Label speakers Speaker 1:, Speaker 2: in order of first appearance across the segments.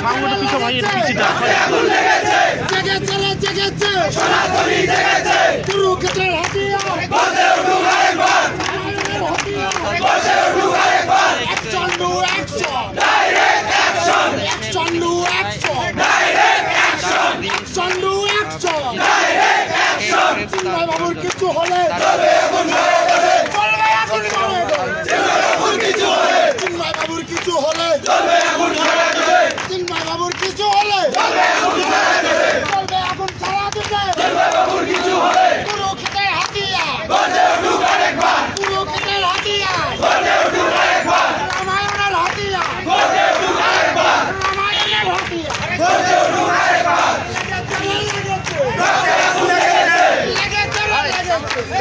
Speaker 1: সাউন্ডটা পিছু ভাই এর পিছিটা
Speaker 2: জেগেছে জেগেছে সনাতনী জেগেছে কুরুক্ষেত্রের হাতিয়ার গর্জে উঠুক আরেকবার গর্জে উঠুক আরেকবার action to action direct action action to action direct action action to action direct action Chinmoy বাবুর কিছু হলে চলবে এখন সারা দেশে চলবে এখন সারা দেশে চিন্ময় বাবুর কিছু হলে চলবে এখন সারা দেশে চিন্ময় বাবুর কিছু হলে চলবে এখন সারা দেশে চলবে এখন সারা দেশে চিন্ময় বাবুর কিছু হলে কুরুক্ষেত্রের হাতিয়ার গর্জে উঠুক আরেকবার কুরুক্ষেত্রের হাতিয়ার গর্জে উঠুক আরেকবার রামায়ণের হাতিয়ার গর্জে উঠুক আরেকবার রামায়ণের হাতিয়ার গর্জে উঠুক আরেকবার রক্তে আগুন লেগেছে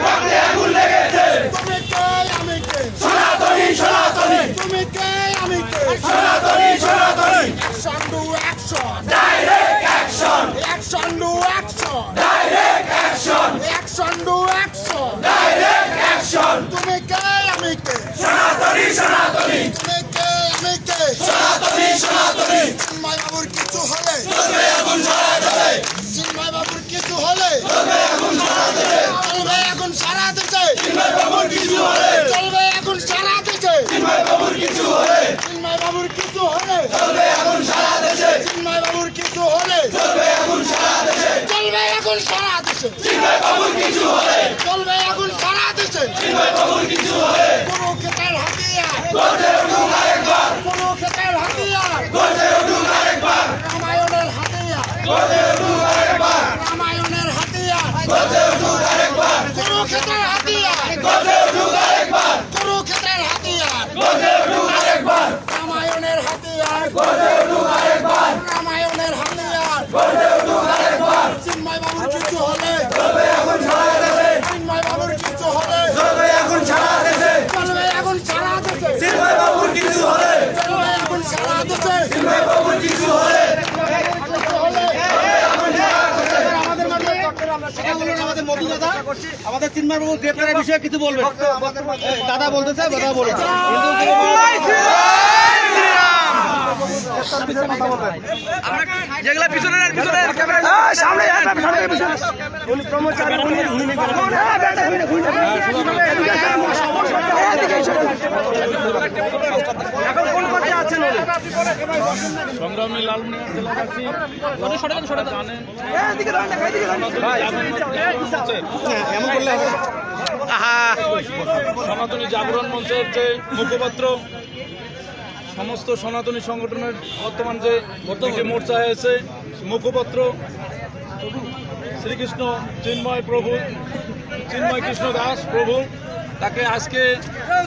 Speaker 2: রক্তে আগুন লেগেছে তুমি কে আমি কে সনাতনী সনাতনী তুমি কে আমি কে সনাতনী সনাতনী action to action direct action action to action direct action action to action direct action তুমি কে আমি কে সনাতনী সনাতনী তুমি কে আমি কে সনাতনী সনাতনী চিন্ময় বাবুর কিছু হলে চলবে এখন সারা দেশে চিন্ময় বাবুর কিছু হলে চলবে এখন সারা দেশে চলবে এখন সারা দেশে চিন্ময় বাবুর কিছু হলে চলবে এখন সারা দেশে চিন্ময় বাবুর কিছু হলে চিন্ময় বাবুর কিছু হলে চলবে এখন সারা দেশে চিন্ময় বাবুর কিছু হলে চলবে এখন সারা দেশে চলবে এখন সারা দেশে চিন্ময় বাবুর কিছু হলে চলবে এখন সারা দেশে চিন্ময় বাবুর কিছু হলে কুরুক্ষেত্রের হাতিয়ার গর্জে উঠুক আরেকবার কুরুক্ষেত্রের হাতিয়ার গর্জে উঠুক আরেকবার রামায়ণের হাতিয়ার গর্জে উঠুক আরেকবার রামায়ণের হাতিয়ার গর্জে উঠুক আরেকবার কুরুক্ষেত্রের হাতিয়ার গর্জে উঠুক আরেকবার কুরুক্ষেত্রের হাতিয়ার গর্জে উঠুক আরেকবার রামায়ণের হাতিয়ার গর্জে উঠুক আরেকবার রামায়ণের হাতিয়ার গর্জে উঠুক আরেকবার চিন্ময় বাবুর কিছু হলে চলবে এখন সারা দেশে চিন্ময় বাবুর কিছু হলে চলবে এখন সারা দেশে চলবে এখন সারা দেশে চিন্ময় বাবুর কিছু হলে চলবে এখন সারা দেশে চিন্ময় বাবুর কিছু হলে আমাদের মোদী দাদা আমাদের চিন্ময় বাবু গ্রেপ্তারের বিষয়ে কিছু বলবে দাদা বলতেছে কথা বলছে যেগুলা পিছনে সামনে
Speaker 1: সংগ্রামী লালমনিরহাট জেলাবাসী জানেন সনাতনী জাগরণ মঞ্চের যে মুখপাত্র সমস্ত সনাতনী সংগঠনের বর্তমান যে মোর্চা হয়েছে মুখপাত্র শ্রীকৃষ্ণ চিন্ময় কৃষ্ণ দাস প্রভু তাকে আজকে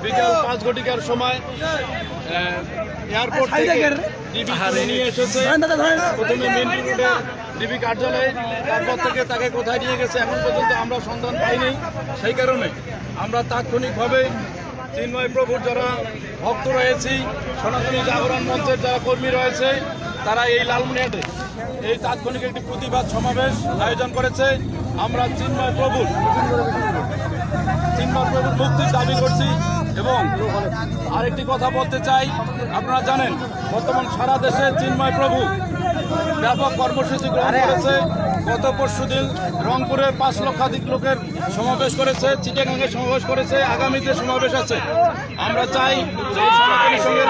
Speaker 1: বিকাল 5 ঘটিকার সময় এয়ারপোর্ট থেকে ডিবি নিয়ে এসেছে প্রথমে মেন রোডে ডিবি কার্যালয়ে তারপর থেকে তাকে কোথায় নিয়ে গেছে এখন পর্যন্ত আমরা সন্ধান পাইনি সেই কারণে আমরা তাৎক্ষণিকভাবে চিন্ময় প্রভুর যারা ভক্ত রয়েছি সনাতনী জাগরণ মঞ্চের যারা কর্মী রয়েছে তারা এই লালমনিরহাটে এই তাৎক্ষণিক একটি প্রতিবাদ সমাবেশ আয়োজন করেছে আমরা চিন্ময় প্রভুর মুক্তির দাবি করছি এবং আরেকটি কথা বলতে চাই আপনারা জানেন বর্তমান সারা দেশে চিন্ময় প্রভু ব্যাপক কর্মসূচি গ্রহণ করেছে গত পরশুদিন রংপুরে 5 লক্ষাধিক লোকের সমাবেশ করেছে চিটাগাঙ্গে সমাবেশ করেছে আগামীতে সমাবেশ আছে আমরা চাই যে সনাতনী সঙ্গের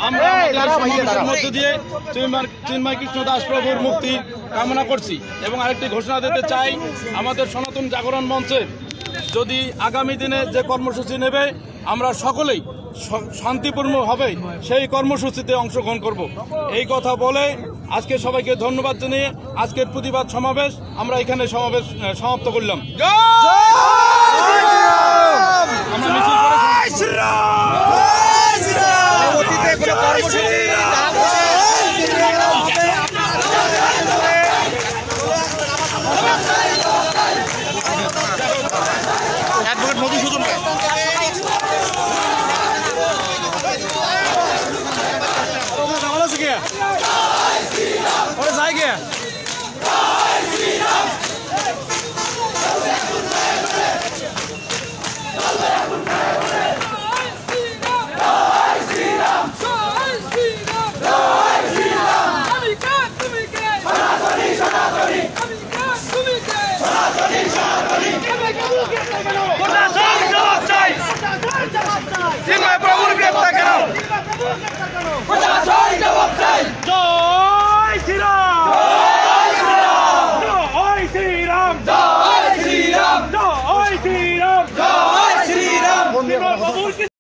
Speaker 1: আমরা মধ্য দিয়ে চিন্ময় কৃষ্ণ দাস প্রভুর মুক্তি কামনা করছি এবং আরেকটি ঘোষণা দিতে চাই আমাদের সনাতন জাগরণ মঞ্চে যদি আগামী দিনে যে কর্মসূচি নেবে আমরা সকলেই শান্তিপূর্ণভাবে সেই কর্মসূচিতে অংশগ্রহণ করব এই কথা বলে আজকে সবাইকে ধন্যবাদ জানিয়ে আজকের প্রতিবাদ সমাবেশ আমরা এখানে সমাপ্ত করলাম আমরা মিছিল
Speaker 2: অ্যাডভোকেট মধুসূদন